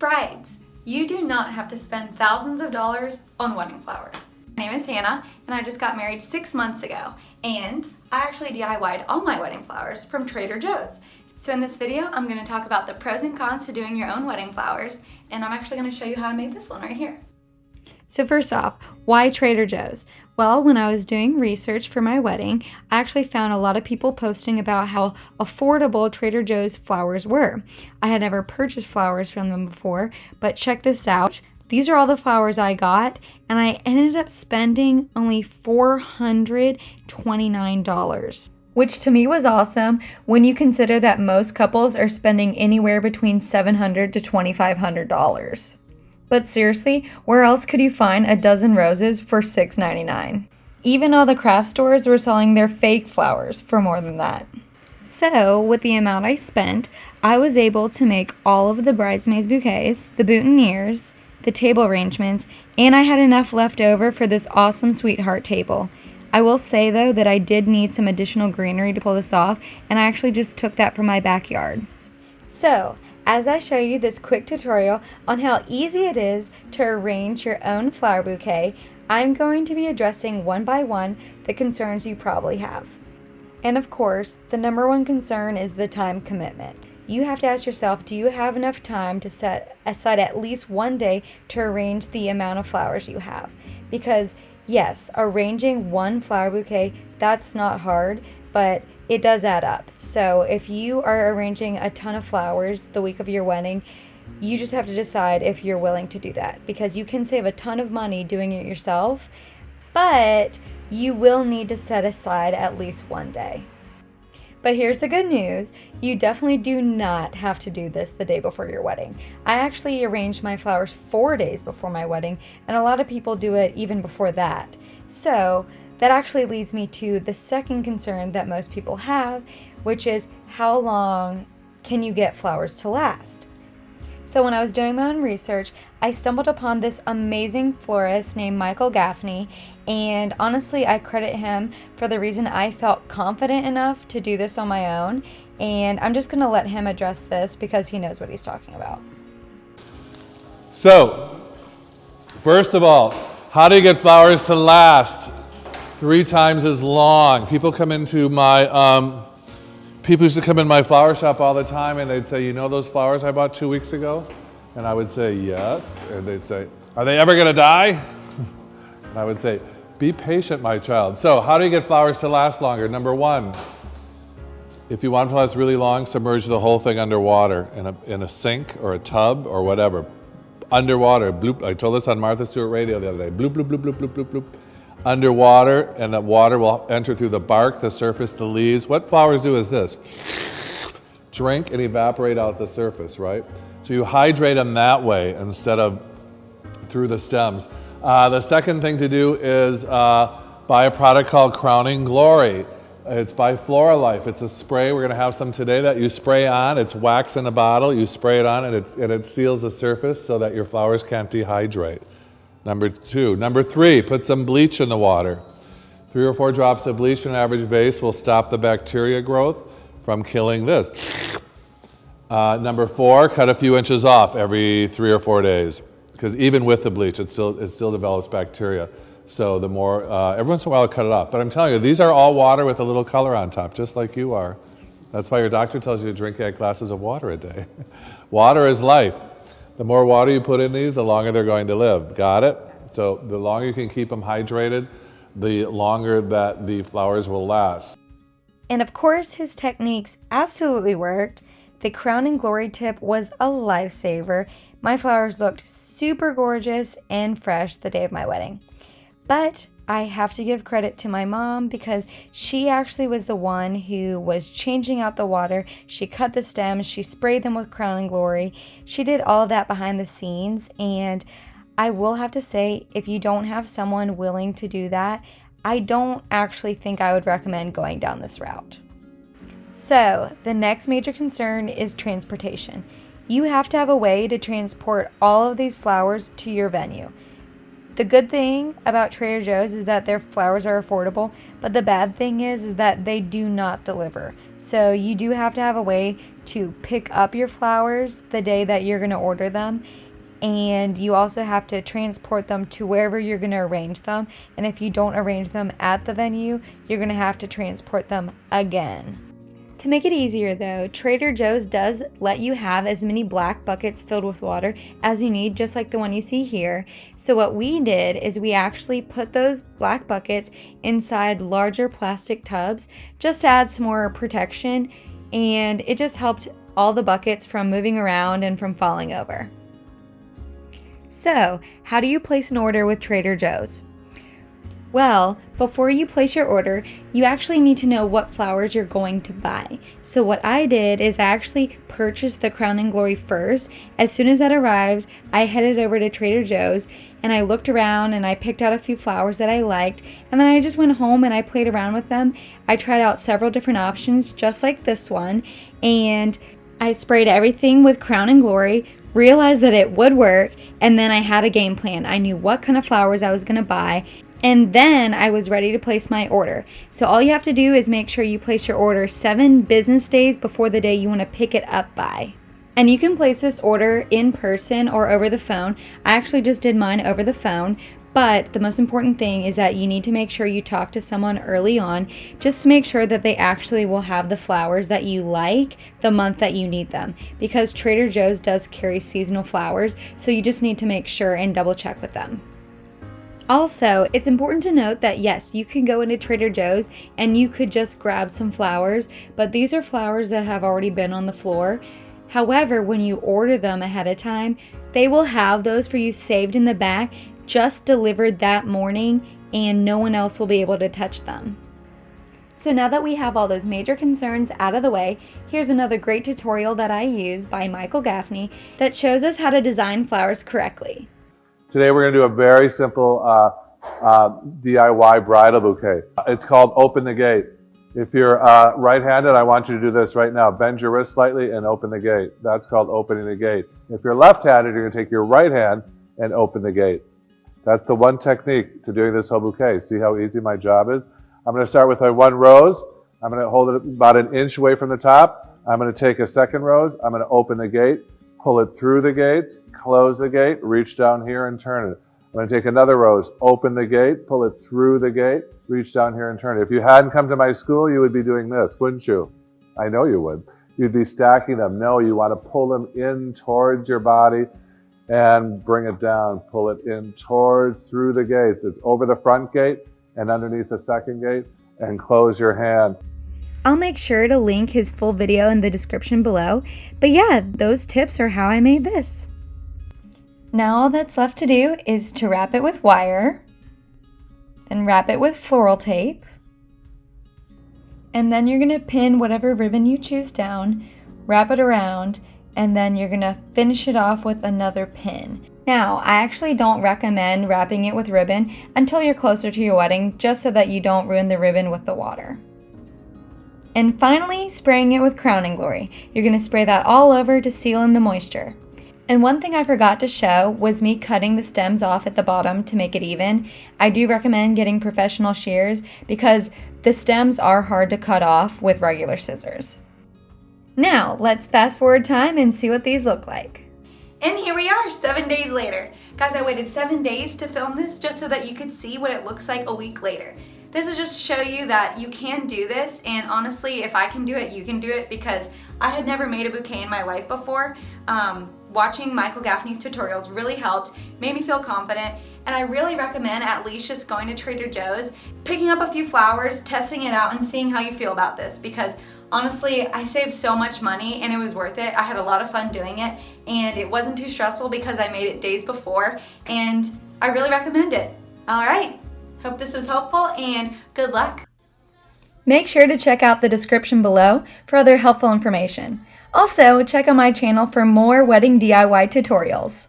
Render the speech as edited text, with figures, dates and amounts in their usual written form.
Brides, you do not have to spend thousands of dollars on wedding flowers. My name is Hannah, and I just got married 6 months ago, and I actually DIY'd all my wedding flowers from Trader Joe's. So in this video, I'm going to talk about the pros and cons to doing your own wedding flowers, and I'm actually going to show you how I made this one right here. So first off, why Trader Joe's? Well, when I was doing research for my wedding, I actually found a lot of people posting about how affordable Trader Joe's flowers were. I had never purchased flowers from them before, but check this out. These are all the flowers I got, and I ended up spending only $429, which to me was awesome when you consider that most couples are spending anywhere between $700 to $2,500. But seriously, where else could you find a dozen roses for $6.99? Even all the craft stores were selling their fake flowers for more than that. So, with the amount I spent, I was able to make all of the bridesmaids bouquets, the boutonnieres, the table arrangements, and I had enough left over for this awesome sweetheart table. I will say though that I did need some additional greenery to pull this off, and I actually just took that from my backyard. So, as I show you this quick tutorial on how easy it is to arrange your own flower bouquet, I'm going to be addressing one by one the concerns you probably have. And of course, the number one concern is the time commitment. You have to ask yourself, do you have enough time to set aside at least one day to arrange the amount of flowers you have? Because yes, arranging one flower bouquet, that's not hard, but it does add up. So if you are arranging a ton of flowers the week of your wedding, you just have to decide if you're willing to do that, because you can save a ton of money doing it yourself, but you will need to set aside at least one day. But here's the good news, you definitely do not have to do this the day before your wedding. I actually arranged my flowers 4 days before my wedding, and a lot of people do it even before that. So that actually leads me to the second concern that most people have, which is how long can you get flowers to last? So when I was doing my own research, I stumbled upon this amazing florist named Gaffney, and honestly, I credit him for the reason I felt confident enough to do this on my own, and I'm just gonna let him address this because he knows what he's talking about. So, first of all, how do you get flowers to last 3 times as long? People used to come in my flower shop all the time, and they'd say, you know those flowers I bought 2 weeks ago? And I would say, yes. And they'd say, are they ever gonna die? And I would say, be patient, my child. So how do you get flowers to last longer? Number one, if you want them to last really long, submerge the whole thing underwater in a sink or a tub or whatever. Underwater, bloop. I told this on Martha Stewart Radio the other day. Bloop, bloop, bloop, bloop, bloop, bloop, bloop. Underwater, and that water will enter through the bark, the surface, the leaves. What flowers do is this. Drink and evaporate out the surface, right? So you hydrate them that way instead of through the stems. The second thing to do is buy a product called Crowning Glory. It's by Floralife. It's a spray. We're going to have some today that you spray on. It's wax in a bottle. You spray it on, and it seals the surface so that your flowers can't dehydrate. Number 2. Number 3, put some bleach in the water. 3 or 4 drops of bleach in an average vase will stop the bacteria growth from killing this. Number 4, cut a few inches off every 3 or 4 days, because even with the bleach, it still develops bacteria. So the more, every once in a while, cut it off. But I'm telling you, these are all water with a little color on top, just like you are. That's why your doctor tells you to drink 8 glasses of water a day. Water is life. The more water you put in these, the longer they're going to live. Got it? So the longer you can keep them hydrated, the longer that the flowers will last. And of course, his techniques absolutely worked. The Crowning Glory tip was a lifesaver. My flowers looked super gorgeous and fresh the day of my wedding. But I have to give credit to my mom because she actually was the one who was changing out the water. She cut the stems, she sprayed them with Crowning Glory. She did all of that behind the scenes, and I will have to say, if you don't have someone willing to do that, I don't actually think I would recommend going down this route. So, the next major concern is transportation. You have to have a way to transport all of these flowers to your venue. The good thing about Trader Joe's is that their flowers are affordable, but the bad thing is that they do not deliver. So you do have to have a way to pick up your flowers the day that you're going to order them. And you also have to transport them to wherever you're going to arrange them. And if you don't arrange them at the venue, you're going to have to transport them again. To make it easier though, Trader Joe's does let you have as many black buckets filled with water as you need, just like the one you see here. So what we did is we actually put those black buckets inside larger plastic tubs just to add some more protection, and it just helped all the buckets from moving around and from falling over. So, how do you place an order with Trader Joe's? Well, before you place your order, you actually need to know what flowers you're going to buy. So what I did is I actually purchased the Crown and Glory first. As soon as that arrived, I headed over to Trader Joe's and I looked around and I picked out a few flowers that I liked, and then I just went home and I played around with them. I tried out several different options just like this one, and I sprayed everything with Crown and Glory, realized that it would work, and then I had a game plan. I knew what kind of flowers I was going to buy, and then I was ready to place my order. So all you have to do is make sure you place your order 7 business days before the day you want to pick it up by. And you can place this order in person or over the phone. I actually just did mine over the phone. But the most important thing is that you need to make sure you talk to someone early on just to make sure that they actually will have the flowers that you like the month that you need them, because Trader Joe's does carry seasonal flowers, so you just need to make sure and double check with them. Also, it's important to note that yes, you can go into Trader Joe's and you could just grab some flowers, but these are flowers that have already been on the floor. However, when you order them ahead of time, they will have those for you saved in the back, just delivered that morning, and no one else will be able to touch them. So now that we have all those major concerns out of the way, here's another great tutorial that I use by Michael Gaffney that shows us how to design flowers correctly. Today we're going to do a very simple DIY bridal bouquet. It's called Open the Gate. If you're right-handed, I want you to do this right now. Bend your wrist slightly and open the gate. That's called opening the gate. If you're left-handed, you're going to take your right hand and open the gate. That's the one technique to doing this whole bouquet. See how easy my job is? I'm going to start with my one rose. I'm going to hold it about an inch away from the top. I'm going to take a second rose. I'm going to open the gate, pull it through the gate, close the gate, reach down here and turn it. I'm going to take another rose, open the gate, pull it through the gate, reach down here and turn it. If you hadn't come to my school, you would be doing this, wouldn't you? I know you would. You'd be stacking them. No, you want to pull them in towards your body and bring it down. Pull it in towards through the gates. It's over the front gate and underneath the second gate, and close your hand. I'll make sure to link his full video in the description below. But yeah, those tips are how I made this. Now all that's left to do is to wrap it with wire, then wrap it with floral tape, and then you're going to pin whatever ribbon you choose down, wrap it around, and then you're going to finish it off with another pin. Now, I actually don't recommend wrapping it with ribbon until you're closer to your wedding, just so that you don't ruin the ribbon with the water. And finally, spraying it with Crown and Glory. You're going to spray that all over to seal in the moisture. And one thing I forgot to show was me cutting the stems off at the bottom to make it even. I do recommend getting professional shears because the stems are hard to cut off with regular scissors. Now, let's fast forward time and see what these look like. And here we are, 7 days later. Guys, I waited 7 days to film this just so that you could see what it looks like a week later. This is just to show you that you can do this, and honestly, if I can do it, you can do it, because I had never made a bouquet in my life before. Watching Michael Gaffney's tutorials really helped, made me feel confident, and I really recommend at least just going to Trader Joe's, picking up a few flowers, testing it out, and seeing how you feel about this, because honestly, I saved so much money and it was worth it. I had a lot of fun doing it, and it wasn't too stressful because I made it days before, and I really recommend it. All right, hope this was helpful, and good luck. Make sure to check out the description below for other helpful information. Also, check out my channel for more wedding DIY tutorials.